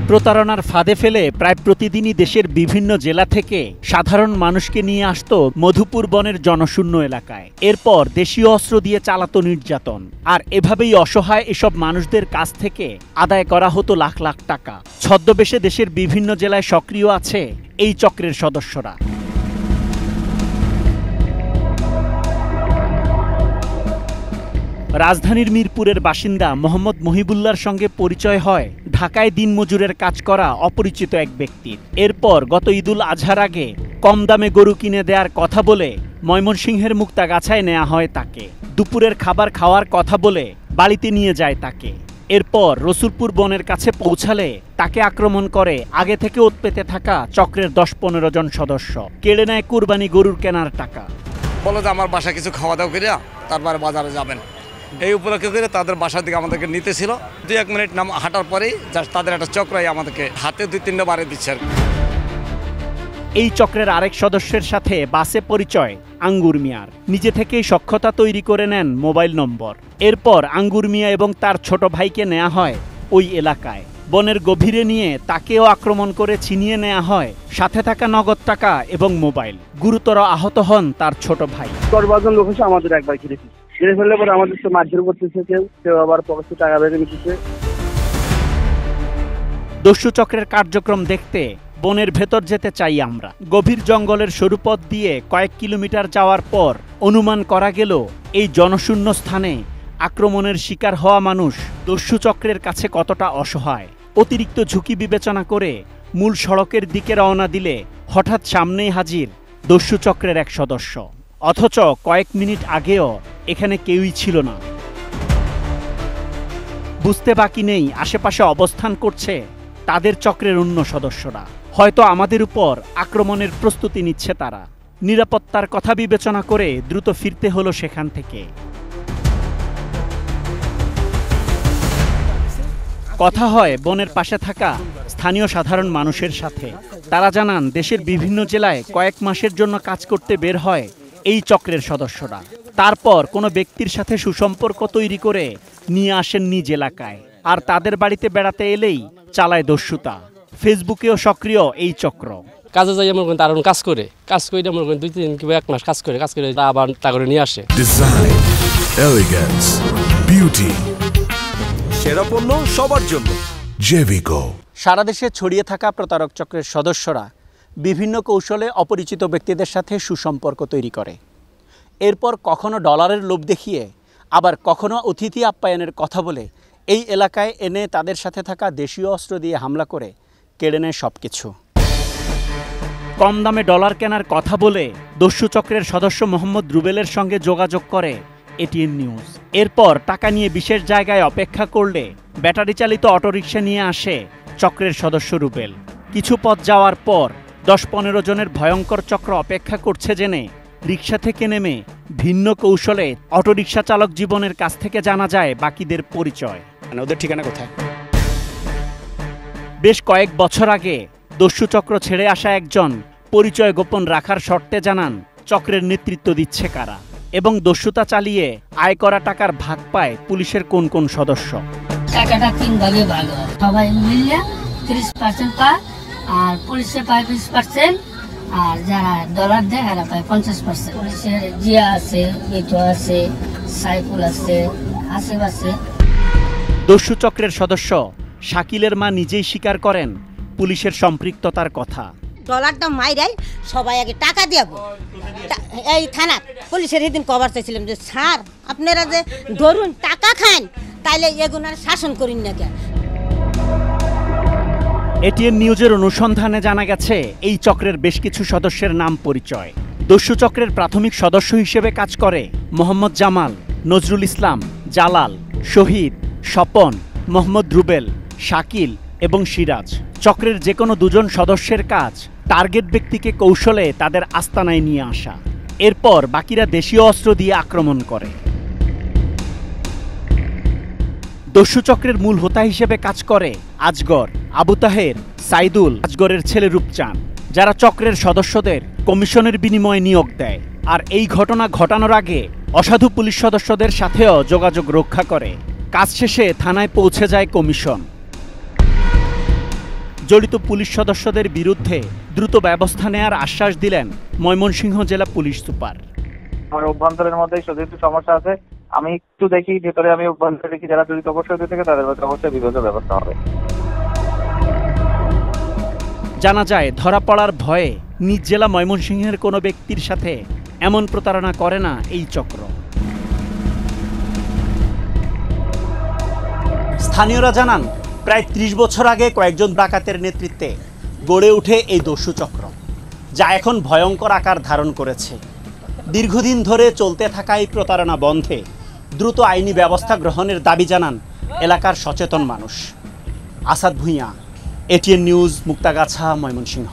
প্রতারণার ফাঁদে ফেলে প্রায় প্রতিদিনই দেশের বিভিন্ন জেলা থেকে সাধারণ মানুষকে নিয়ে আসতো মধুপুর বনের জনশূন্য এলাকায়। এরপর দেশীয় অস্ত্র দিয়ে চালাতো নির্যাতন, আর এভাবেই অসহায় এসব মানুষদের কাছ থেকে আদায় করা হতো লাখ লাখ টাকা। ছদ্মবেশে দেশের বিভিন্ন জেলায় সক্রিয় আছে এই চক্রের সদস্যরা। রাজধানীর মিরপুরের বাসিন্দা মোহাম্মদ মহিবুল্লাহর সঙ্গে পরিচয় হয় ঢাকায় দিনমজুরের কাজ করা অপরিচিত এক ব্যক্তির। এরপর গত ঈদুল আজহার আগে কম দামে গরু কিনে দেওয়ার কথা বলে ময়মনসিংহের মুক্তাগাছায় নেওয়া হয় তাকে। দুপুরের খাবার খাওয়ার কথা বলে বাড়িতে নিয়ে যায় তাকে। এরপর রসুলপুর বনের কাছে পৌঁছালে তাকে আক্রমণ করে আগে থেকে উৎপেতে থাকা চক্রের ১০-১৫ জন সদস্য। কেড়ে নেয় কুরবানি গরুর কেনার টাকা। বলো যে আমার বাসায় কিছু খাওয়া দাওয়া করিয়া তারপরে বাজারে যাবেন, এই উপলক্ষে করে তাদের বাসার দিকে আমাদেরকে নিতেছিল। ২-১ মিনিট হাঁটার পরেই জাস্ট তাদের একটা চক্রাই আমাদেরকে হাতে ২-৩টা বাড়ি দিচ্ছে। এই চক্রের আরেক সদস্যের সাথে বাসে পরিচয় আঙ্গুর মিয়ার। নিজে থেকেই সখ্যতা তৈরি করে নেন মোবাইল নম্বর। এরপর আঙ্গুর মিয়া এবং তার ছোট ভাইকে নেওয়া হয় ওই এলাকায়। বনের গভীরে নিয়ে তাকেও আক্রমণ করে ছিনিয়ে নেওয়া হয় সাথে থাকা নগদ টাকা এবং মোবাইল। গুরুতর আহত হন তার ছোট ভাই। ১০-১২ জন লোক এসে আমাদের একবার ঘিরে ফেললে পরে আমাদের তো মারধর করতেছে, কেউ আবার পকেটে টাকা বেঁধে নিতেছে। দস্যু চক্রের কার্যক্রম দেখতে বনের ভেতর যেতে চাই আমরা। গভীর জঙ্গলের সরু পথ দিয়ে কয়েক কিলোমিটার যাওয়ার পর অনুমান করা গেল এই জনশূন্য স্থানে আক্রমণের শিকার হওয়া মানুষ দস্যু চক্রের কাছে কতটা অসহায়। অতিরিক্ত ঝুঁকি বিবেচনা করে মূল সড়কের দিকে রওনা দিলে হঠাৎ সামনেই হাজির দস্যু চক্রের এক সদস্য, অথচ কয়েক মিনিট আগেও এখানে কেউই ছিল না। বুঝতে বাকি নেই আশেপাশে অবস্থান করছে তাদের চক্রের অন্য সদস্যরা। হয়তো আমাদের উপর আক্রমণের প্রস্তুতি নিচ্ছে তারা। নিরাপত্তার কথা বিবেচনা করে দ্রুত ফিরতে হলো সেখান থেকে। কথা হয় বনের পাশে থাকা স্থানীয় সাধারণ মানুষের সাথে। তারা জানান দেশের বিভিন্ন জেলায় কয়েক মাসের জন্য কাজ করতে বের হয় এই চক্রের সদস্যরা। তারপর কোনো ব্যক্তির সাথে সুসম্পর্ক তৈরি করে নিয়ে আসেন নিজ এলাকায়, আর তাদের বাড়িতে বেড়াতে এলেই চালায় দস্যুতা। ফেসবুকেও সক্রিয় এই চক্র। কাজে যাই আমার তার কাজ করে আমার ২-৩ দিন কিংবা ১ মাস কাজ করে আবার তা করে নিয়ে আসে। ডিজাইন, এলিগেন্স, বিউটি, সেরা পণ্য সবার জন্য জেভিকো। সারা দেশে ছড়িয়ে থাকা প্রতারক চক্রের সদস্যরা বিভিন্ন কৌশলে অপরিচিত ব্যক্তিদের সাথে সুসম্পর্ক তৈরি করে। এরপর কখনো ডলারের লোভ দেখিয়ে, আবার কখনো অতিথি আপ্যায়নের কথা বলে এই এলাকায় এনে তাদের সাথে থাকা দেশীয় অস্ত্র দিয়ে হামলা করে কেড়ে নেয় সবকিছু। কম দামে ডলার কেনার কথা বলে দস্যু চক্রের সদস্য মোহাম্মদ রুবেলের সঙ্গে যোগাযোগ করে এটিএন নিউজ। এরপর টাকা নিয়ে বিশেষ জায়গায় অপেক্ষা করলে ব্যাটারি চালিত অটোরিকশা নিয়ে আসে চক্রের সদস্য রুবেল। কিছু পথ যাওয়ার পর ১০-১৫ জনের ভয়ঙ্কর চক্র অপেক্ষা করছে জেনে রিকশা থেকে নেমে ভিন্ন কৌশলে অটোরিকশা চালক জীবনের কাছ থেকে জানা যায় বাকিদের পরিচয়। ওদের ঠিকানা কোথায়? বেশ কয়েক বছর আগে দস্যু চক্র ছেড়ে আসা একজন পরিচয় গোপন রাখার শর্তে জানান চক্রের নেতৃত্ব দিচ্ছে কারা এবং দস্যুতা চালিয়ে আয় করা টাকার ভাগ পায় পুলিশের কোন কোন সদস্য। টাকাটা 3 ভাগে ভাগ হয়, সবাই মিলে 30% পায়, আর পুলিশে পায় 20%, আর যারা ডলার দেয় এরা পায় 50%। পুলিশের জিয়া আছে, মিঠু আছে, সাইফুল আছে, আসিফ আছে। দস্যু চক্রের সদস্য শাকিলের মা নিজেই স্বীকার করেন পুলিশের সম্পৃক্ততার কথা। ডলারটা মাইরাই সবাই আগে টাকা দেব, এই থানা পুলিশের সেদিন কভার চাইছিলাম যে স্যার আপনারা যে ধরুন টাকা খান তাইলে এগুনার শাসন করিন না কেন। এটিএন নিউজের অনুসন্ধানে জানা গেছে এই চক্রের বেশ কিছু সদস্যের নাম পরিচয়। দস্যু চক্রের প্রাথমিক সদস্য হিসেবে কাজ করে মোহাম্মদ জামাল, নজরুল ইসলাম, জালাল, শহীদ, স্বপন, মোহাম্মদ রুবেল, শাকিল এবং সিরাজ। চক্রের যে কোনো 2 জন সদস্যের কাজ টার্গেট ব্যক্তিকে কৌশলে তাদের আস্তানায় নিয়ে আসা। এরপর বাকিরা দেশীয় অস্ত্র দিয়ে আক্রমণ করে। দস্যু চক্রের মূল হোতা হিসেবে কাজ করে আজগর, আবু তাহের, সাইদুল, আজগরের ছেলে রূপচান, যারা চক্রের সদস্যদের কমিশনের বিনিময়ে নিয়োগ দেয়। আর এই ঘটনা ঘটানোর আগে অসাধু পুলিশ সদস্যদের সাথেও যোগাযোগ রক্ষা করে। কাজ শেষে থানায় পৌঁছে যায় কমিশন। জড়িত পুলিশ সদস্যদের বিরুদ্ধে দ্রুত ব্যবস্থা নেয়ার আশ্বাস দিলেন ময়মনসিংহ জেলা পুলিশ সুপার। আমার অভ্যন্তরের মধ্যে শুধু একটু সমস্যা আছে, আমি একটু দেখি ভেতরে, আমি অভ্যন্তরে দেখি যারা জড়িত অবশ্যই থেকে তাদের মধ্যে অবশ্যই বিগত ব্যবস্থা হবে। জানা যায় ধরা পড়ার ভয়ে নিজ জেলা ময়মনসিংহের কোনো ব্যক্তির সাথে এমন প্রতারণা করে না এই চক্র। স্থানীয়রা জানান প্রায় ৩০ বছর আগে কয়েকজন ডাকাতের নেতৃত্বে গড়ে ওঠে এই দস্যু চক্র, যা এখন ভয়ঙ্কর আকার ধারণ করেছে। দীর্ঘদিন ধরে চলতে থাকা এই প্রতারণা বন্ধে দ্রুত আইনি ব্যবস্থা গ্রহণের দাবি জানান এলাকার সচেতন মানুষ। Asad Bhuiyan, ATN news, Muktagacha, Mymensingh.